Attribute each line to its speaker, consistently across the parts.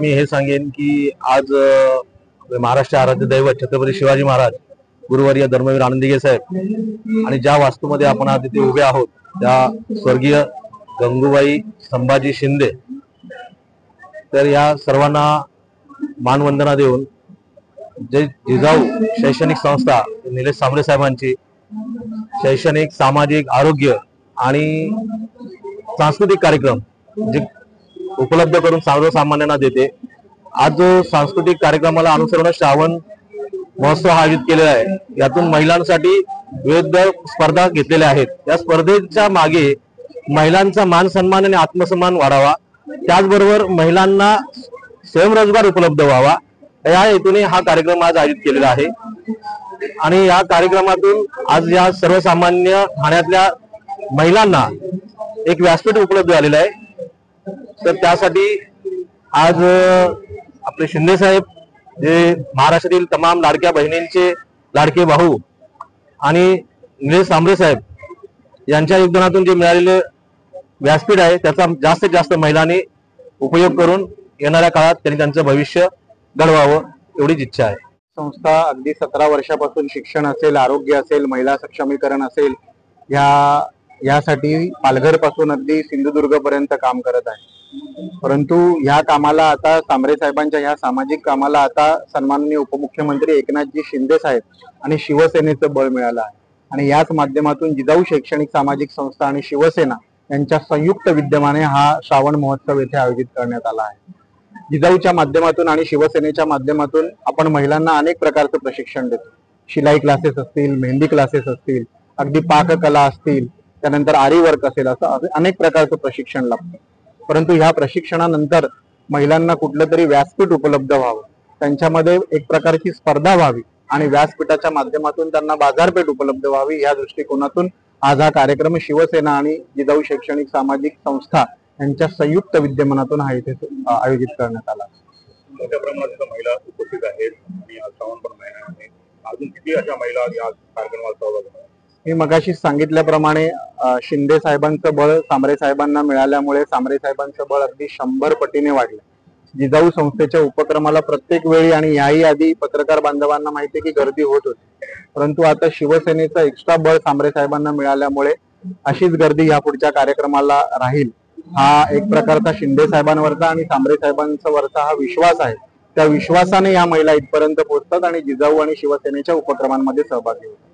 Speaker 1: मी हे सांगेन की आज महाराष्ट्र आराध्य दैवत छत्रपती शिवाजी महाराज गुरुवर्य धर्मवीर आनंदीगे साहेब आणि ज्या वास्तूमध्ये आपण आज इथे उभे आहोत त्या स्वर्गीय गंगूबाई संभाजी शिंदे, तर या सर्वांना मानवंदना देऊन जे जिजाऊ शैक्षणिक संस्था निलेश सांबरे साहेबांची शैक्षणिक, सामाजिक, आरोग्य आणि सांस्कृतिक कार्यक्रम जे उपलब्ध करून सर्वसामान्यांना देते। आज जो सांस्कृतिक कार्यक्रमाला अनुसरून श्रावण महोत्सव आयोजित केलेला आहे, यातून महिलांसाठी विविध स्पर्धा घेतलेल्या आहेत। या स्पर्धेच्या मागे महिलांचा मान सन्मान आणि आत्मसन्मान वाढावा, त्याचबरोबर महिलांना स्वयंरोजगार उपलब्ध व्हावा, या हेतूने हा कार्यक्रम आज आयोजित केलेला आहे। आणि या कार्यक्रमातून आज या सर्वसामान्य ठाण्यातल्या महिलांना एक व्यासपीठ उपलब्ध झालेलं आहे। तर त्यासाठी आज आपले शिंदे साहेब जे महाराष्ट्रातील तमाम लाडक्या बहिणींचे लाडके भाऊ आणि निलेश सांबरे साहेब यांच्या योगदानातून जे मिळालेले व्यासपीठ आहे त्याचा जास्तीत जास्त महिलांनी उपयोग करून येणाऱ्या काळात त्यांनी त्यांचं भविष्य घडवावं एवढीच इच्छा आहे।
Speaker 2: संस्था अगदी 17 वर्षापासून शिक्षण असेल, आरोग्य असेल, महिला सक्षमीकरण असेल, यासाठी पालघर पासून अगदी सिंधुदुर्ग पर्यंत काम करत आहे। परंतु ह्या कामाला आता सांबरे साहेबांच्या ह्या सामाजिक कामाला आता सन्माननीय उपमुख्यमंत्री एकनाथजी शिंदे साहेब आणि शिवसेनेचं बळ मिळालं आहे। आणि याच माध्यमातून जिजाऊ शैक्षणिक सामाजिक संस्था आणि शिवसेना यांच्या संयुक्त विद्यमाने हा श्रावण महोत्सव येथे आयोजित करण्यात आला आहे। जिजाऊच्या माध्यमातून आणि शिवसेनेच्या माध्यमातून आपण महिलांना अनेक प्रकारचं प्रशिक्षण देतो। शिलाई क्लासेस असतील, मेहंदी क्लासेस असतील, अगदी पाककला असतील, त्यानंतर आरी वर्क असेल, असं अनेक प्रकारचं प्रशिक्षण लाभतं। परंतु ह्या प्रशिक्षणानंतर महिलांना कुठलं तरी व्यासपीठ उपलब्ध व्हावं, त्यांच्यामध्ये एक प्रकारची स्पर्धा व्हावी आणि व्यासपीठाच्या माध्यमातून त्यांना बाजारपेठ उपलब्ध व्हावी, या दृष्टिकोनातून आज हा कार्यक्रम शिवसेना आणि जिजाऊ शैक्षणिक सामाजिक संस्था यांच्या संयुक्त विद्यमानातून हा इथे आयोजित करण्यात आला।
Speaker 3: मोठ्या प्रमाणात महिला उपस्थित आहेत आणि श्रावण पण महिना आहे, अजून किती अशा महिला या कार्यक्रमात सहभागी होणार?
Speaker 2: मी मगाशी सांगितल्याप्रमाणे शिंदे साहेबांचं बळ सांबरे साहेबांना मिळाल्यामुळे सांबरे साहेबांचं बळ अगदी 100 पटीने वाढलं। जिजाऊ संस्थेच्या उपक्रमाला प्रत्येक वेळी आणि याही आधी पत्रकार बांधवांना माहिती आहे की गर्दी होत होती, परंतु आता शिवसेनेचं एक्स्ट्रा बळ सांबरे साहेबांना मिळाल्यामुळे अशीच गर्दी या पुढच्या कार्यक्रमाला राहील। हा एक प्रकारचा शिंदे साहेबांवरचा आणि सांबरे साहेबांवरचा हा विश्वास आहे। त्या विश्वासाने या महिला इथपर्यंत पोहोचतात आणि जिजाऊ आणि शिवसेनेच्या उपक्रमांमध्ये सहभागी होतात।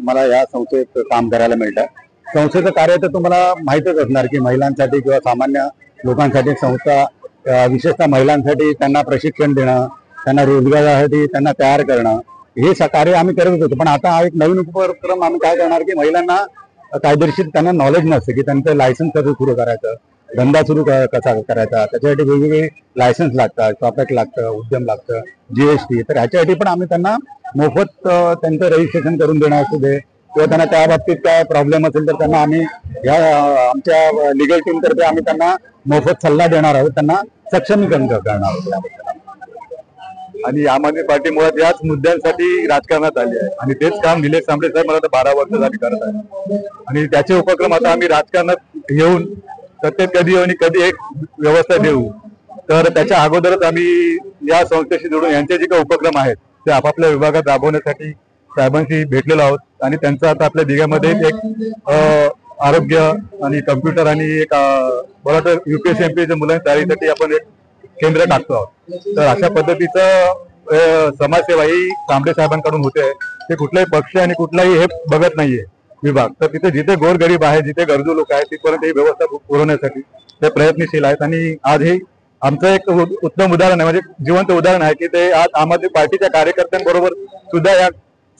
Speaker 4: मला या संस्थेत काम करायला मिळतं। संस्थेचं कार्य तर तुम्हाला माहितच असणार की महिलांसाठी किंवा सामान्य लोकांसाठी संस्था विशेषतः महिलांसाठी त्यांना प्रशिक्षण देणं, त्यांना रोजगारासाठी त्यांना तयार करणं, हे कार्य आम्ही करत होतो। पण आता हा एक नवीन उपक्रम आम्ही काय करणार की महिलांना कायदेशीर त्यांना नॉलेज नसते की त्यांचं लायसन्स कसं सुरू करायचं, धंदा सुरू कसा करायचा, त्याच्यासाठी वेगवेगळे लायसन्स लागतात, प्रॉपर्टी लागतं, उद्यम लागतं, GST। तर ह्याच्यासाठी पण आम्ही त्यांना मोफत त्यांचं रजिस्ट्रेशन करून देणं असू दे किंवा त्यांना त्या बाबतीत काय प्रॉब्लेम असेल तर त्यांना आम्ही आमच्या लिगल टीम तर्फे आम्ही त्यांना मोफत सल्ला देणार आहोत, त्यांना सक्षमीकरण करणार आहोत।
Speaker 3: आणि आम आदमी पार्टी मुळात याच मुद्द्यांसाठी राजकारणात आली आहे आणि तेच काम निलेश सांबरे साहेब मला तर 12 वर्ष झाली करत आहे आणि त्याचे उपक्रम आता आम्ही राजकारणात येऊन सत्तेत कधी येऊ आणि कधी एक व्यवस्था देऊ। तर त्याच्या अगोदरच आम्ही या संस्थेशी जोडून यांचे जे काही उपक्रम आहेत ते आपापल्या विभागात राबवण्यासाठी साहेबांशी भेटलेलो आहोत आणि त्यांचं आता आपल्या दिघ्यामध्ये एक आरोग्य आणि कम्प्युटर आणि एक बरं तर UPSC MPSC मुलांच्या तयारीसाठी आपण एक केंद्र टाकतो आहोत। तर अशा पद्धतीचं समाजसेवा ही सांबरे साहेबांकडून होते। ते कुठलाही पक्ष आणि कुठलाही हे बघत नाहीये विभाग, तर तिथे जिथे गोरगरीब आहे, जिथे गरजू लोक आहेत तिथपर्यंत ही व्यवस्था पुरवण्यासाठी ते प्रयत्नशील आहेत। आणि आज हे आमचं एक उत्तम उदाहरण आहे, म्हणजे जिवंत उदाहरण आहे की ते आज आम आदमी पार्टीच्या कार्यकर्त्यांबरोबर सुद्धा या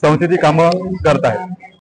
Speaker 3: संस्थेची कामं करत आहेत।